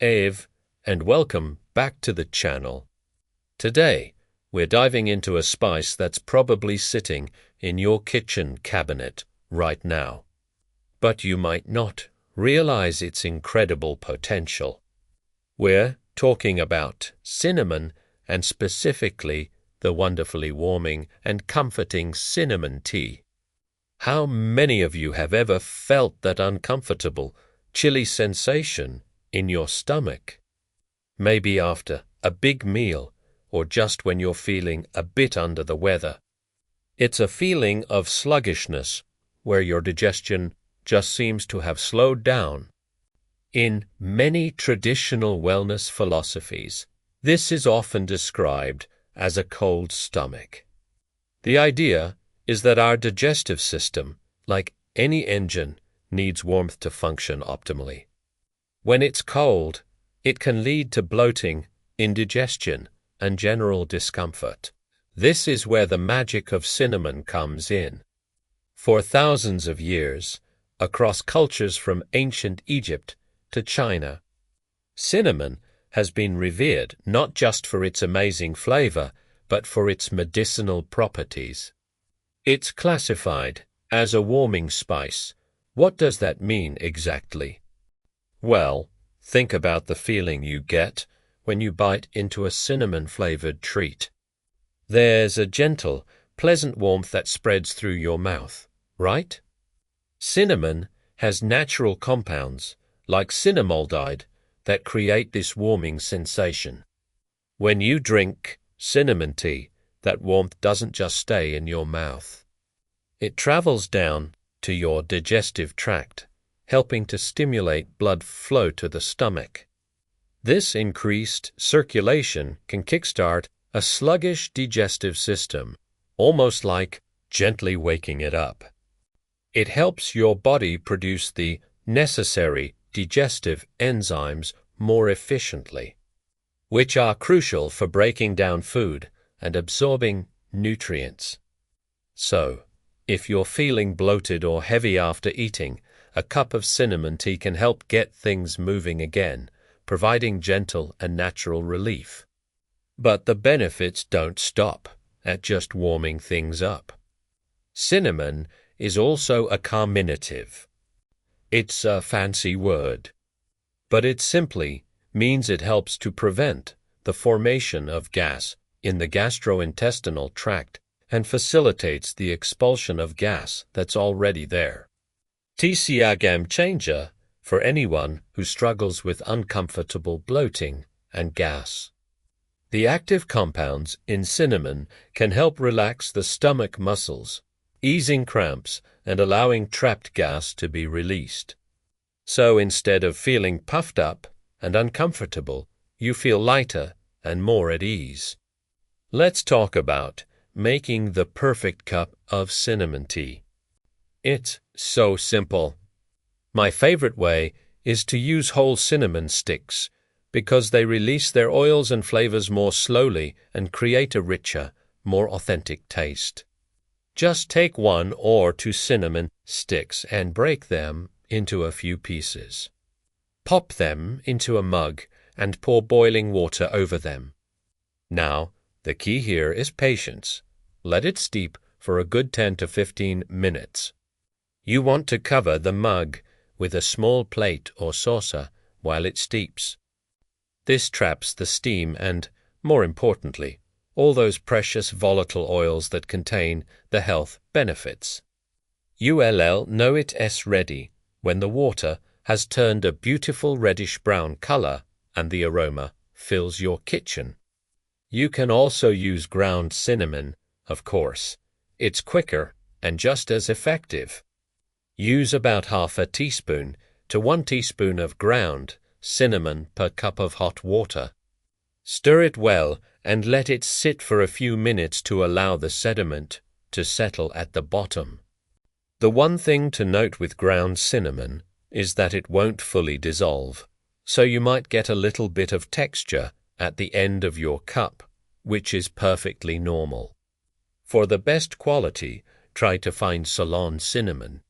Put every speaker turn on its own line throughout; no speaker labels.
Eve, and welcome back to the channel. Today, we're diving into a spice that's probably sitting in your kitchen cabinet right now. But you might not realize its incredible potential. We're talking about cinnamon, and specifically the wonderfully warming and comforting cinnamon tea. How many of you have ever felt that uncomfortable, chilly sensation in your stomach? Maybe after a big meal, or just when you're feeling a bit under the weather. It's a feeling of sluggishness, where your digestion just seems to have slowed down. In many traditional wellness philosophies, this is often described as a cold stomach. The idea is that our digestive system, like any engine, needs warmth to function optimally. When it's cold, it can lead to bloating, indigestion, and general discomfort. This is where the magic of cinnamon comes in. For thousands of years, across cultures from ancient Egypt to China, cinnamon has been revered not just for its amazing flavor, but for its medicinal properties. It's classified as a warming spice. What does that mean exactly? Well, think about the feeling you get when you bite into a cinnamon-flavored treat. There's a gentle, pleasant warmth that spreads through your mouth, right? Cinnamon has natural compounds, like cinnamaldehyde, that create this warming sensation. When you drink cinnamon tea, that warmth doesn't just stay in your mouth. It travels down to your digestive tract, helping to stimulate blood flow to the stomach. This increased circulation can kickstart a sluggish digestive system, almost like gently waking it up. It helps your body produce the necessary digestive enzymes more efficiently, which are crucial for breaking down food and absorbing nutrients. So, if you're feeling bloated or heavy after eating, a cup of cinnamon tea can help get things moving again, providing gentle and natural relief. But the benefits don't stop at just warming things up. Cinnamon is also a carminative. It's a fancy word, but it simply means it helps to prevent the formation of gas in the gastrointestinal tract and facilitates the expulsion of gas that's already there. Tea a game changer for anyone who struggles with uncomfortable bloating and gas. The active compounds in cinnamon can help relax the stomach muscles, easing cramps and allowing trapped gas to be released. So instead of feeling puffed up and uncomfortable, you feel lighter and more at ease. Let's talk about making the perfect cup of cinnamon tea. It's so simple. My favorite way is to use whole cinnamon sticks because they release their oils and flavors more slowly and create a richer, more authentic taste. Just take 1 or 2 cinnamon sticks and break them into a few pieces. Pop them into a mug and pour boiling water over them. Now, the key here is patience. Let it steep for a good 10 to 15 minutes. You want to cover the mug with a small plate or saucer while it steeps. This traps the steam and, more importantly, all those precious volatile oils that contain the health benefits. You'll know it is ready when the water has turned a beautiful reddish-brown color and the aroma fills your kitchen. You can also use ground cinnamon, of course. It's quicker and just as effective. Use about half a teaspoon to 1 teaspoon of ground cinnamon per cup of hot water. Stir it well and let it sit for a few minutes to allow the sediment to settle at the bottom. The one thing to note with ground cinnamon is that it won't fully dissolve, so you might get a little bit of texture at the end of your cup, which is perfectly normal. For the best quality, try to find Ceylon cinnamon.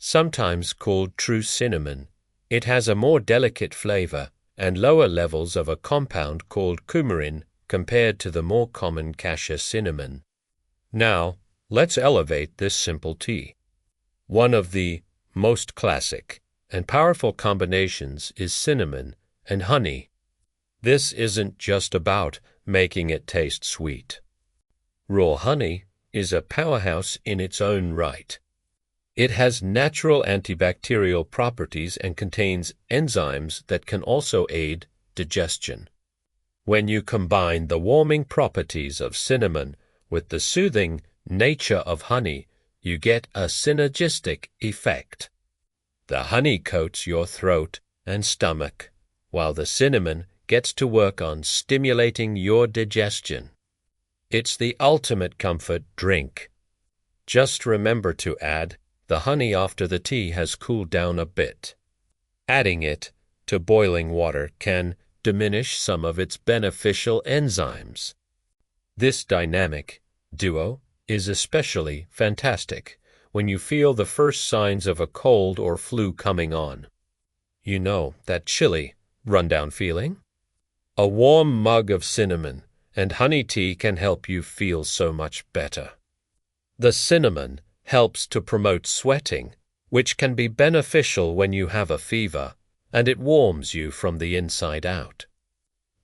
Sometimes called true cinnamon, it has a more delicate flavor and lower levels of a compound called coumarin compared to the more common cassia cinnamon. Now, let's elevate this simple tea. One of the most classic and powerful combinations is cinnamon and honey. This isn't just about making it taste sweet. Raw honey is a powerhouse in its own right. It has natural antibacterial properties and contains enzymes that can also aid digestion. When you combine the warming properties of cinnamon with the soothing nature of honey, you get a synergistic effect. The honey coats your throat and stomach, while the cinnamon gets to work on stimulating your digestion. It's the ultimate comfort drink. Just remember to add the honey after the tea has cooled down a bit. Adding it to boiling water can diminish some of its beneficial enzymes. This dynamic duo is especially fantastic when you feel the first signs of a cold or flu coming on. You know, that chilly, rundown feeling? A warm mug of cinnamon and honey tea can help you feel so much better. The cinnamon helps to promote sweating, which can be beneficial when you have a fever, and it warms you from the inside out.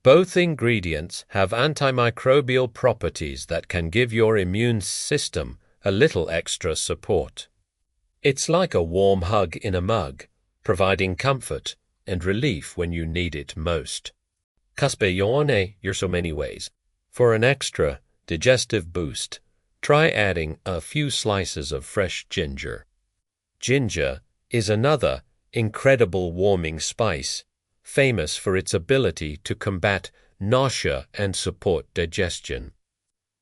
Both ingredients have antimicrobial properties that can give your immune system a little extra support. It's like a warm hug in a mug, providing comfort and relief when you need it most. Caspeione, you're so many ways. For an extra digestive boost, try adding a few slices of fresh ginger. Ginger is another incredible warming spice, famous for its ability to combat nausea and support digestion.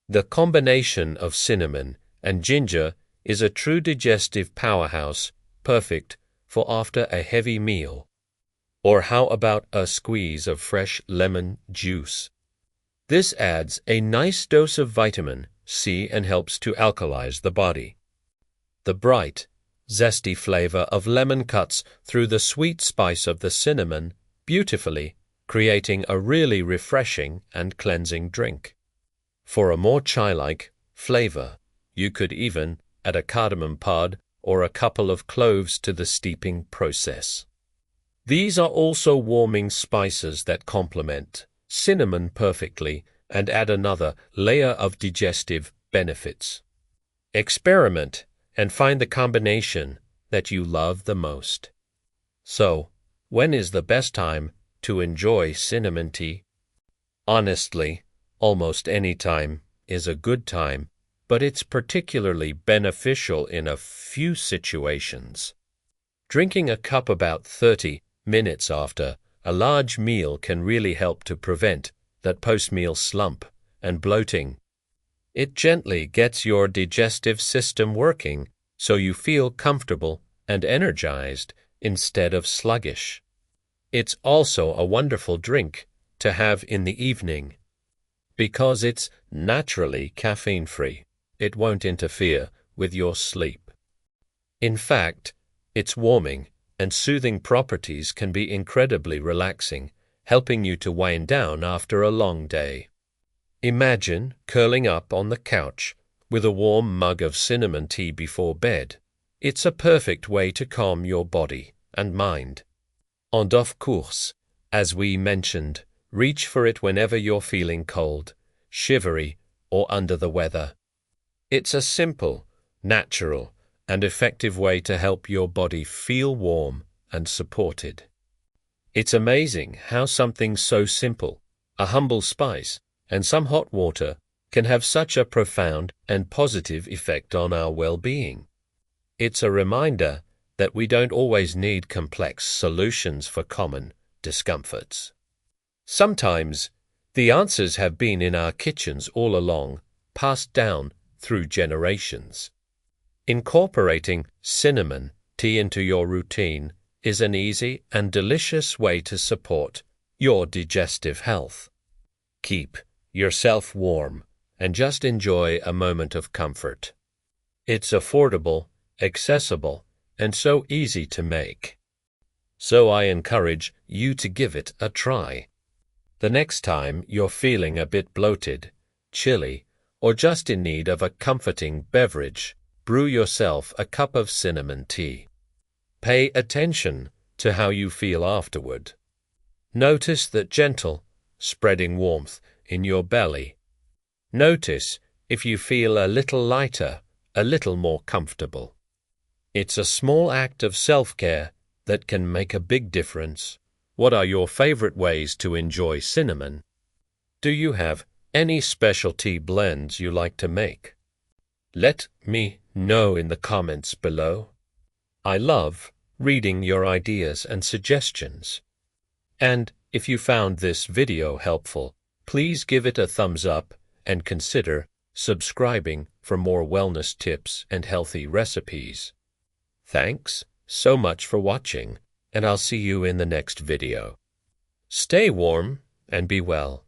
The combination of cinnamon and ginger is a true digestive powerhouse, perfect for after a heavy meal. Or how about a squeeze of fresh lemon juice? This adds a nice dose of vitamin C and helps to alkalize the body. The bright, zesty flavor of lemon cuts through the sweet spice of the cinnamon beautifully, creating a really refreshing and cleansing drink. For a more chai-like flavor, you could even add a cardamom pod or a couple of cloves to the steeping process. These are also warming spices that complement cinnamon perfectly and add another layer of digestive benefits. Experiment and find the combination that you love the most. So, when is the best time to enjoy cinnamon tea? Honestly, almost any time is a good time, but it's particularly beneficial in a few situations. Drinking a cup about 30 minutes after a large meal can really help to prevent that post-meal slump and bloating. It gently gets your digestive system working so you feel comfortable and energized instead of sluggish. It's also a wonderful drink to have in the evening. Because it's naturally caffeine-free, it won't interfere with your sleep. In fact, its warming and soothing properties can be incredibly relaxing, helping you to wind down after a long day. Imagine curling up on the couch with a warm mug of cinnamon tea before bed. It's a perfect way to calm your body and mind. And of course, as we mentioned, reach for it whenever you're feeling cold, shivery, or under the weather. It's a simple, natural, and effective way to help your body feel warm and supported. It's amazing how something so simple, a humble spice, and some hot water can have such a profound and positive effect on our well-being. It's a reminder that we don't always need complex solutions for common discomforts. Sometimes the answers have been in our kitchens all along, passed down through generations. Incorporating cinnamon tea into your routine is an easy and delicious way to support your digestive health. Keep yourself warm and just enjoy a moment of comfort. It's affordable, accessible, and so easy to make. so I encourage you to give it a try. The next time you're feeling a bit bloated, chilly, or just in need of a comforting beverage, brew yourself a cup of cinnamon tea. Pay attention to how you feel afterward. Notice that gentle, spreading warmth in your belly. Notice if you feel a little lighter, a little more comfortable. It's a small act of self-care that can make a big difference. What are your favorite ways to enjoy cinnamon? Do you have any specialty blends you like to make? Let me know in the comments below. I love reading your ideas and suggestions. And if you found this video helpful, please give it a thumbs up and consider subscribing for more wellness tips and healthy recipes. Thanks so much for watching, and I'll see you in the next video. Stay warm and be well.